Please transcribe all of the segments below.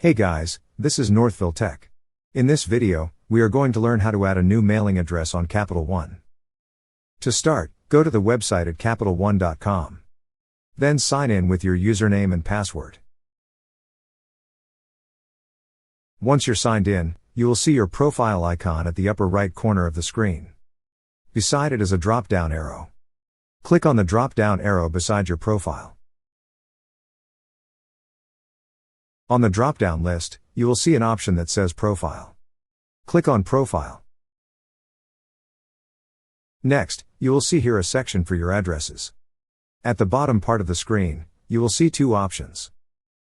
Hey guys, this is Northville Tech. In this video, we are going to learn how to add a new mailing address on Capital One. To start, go to the website at CapitalOne.com. Then sign in with your username and password. Once you're signed in, you will see your profile icon at the upper right corner of the screen. Beside it is a drop-down arrow. Click on the drop-down arrow beside your profile. On the drop-down list, you will see an option that says Profile. Click on Profile. Next, you will see here a section for your addresses. At the bottom part of the screen, you will see two options.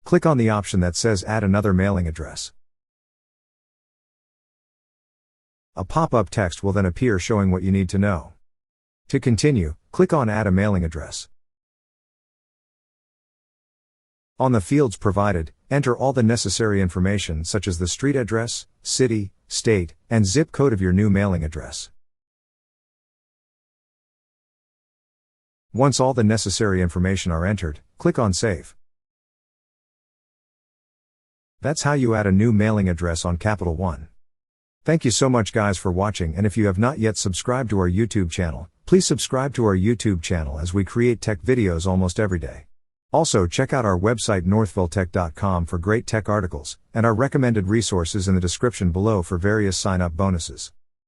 Click on the option that says Add another mailing address. A pop-up text will then appear showing what you need to know. To continue, click on Add a mailing address. On the fields provided, enter all the necessary information such as the street address, city, state, and zip code of your new mailing address. Once all the necessary information are entered, click on Save. That's how you add a new mailing address on Capital One. Thank you so much guys for watching, and if you have not yet subscribed to our YouTube channel, please subscribe to our YouTube channel as we create tech videos almost every day. Also check out our website northvilletech.com for great tech articles, and our recommended resources in the description below for various sign-up bonuses.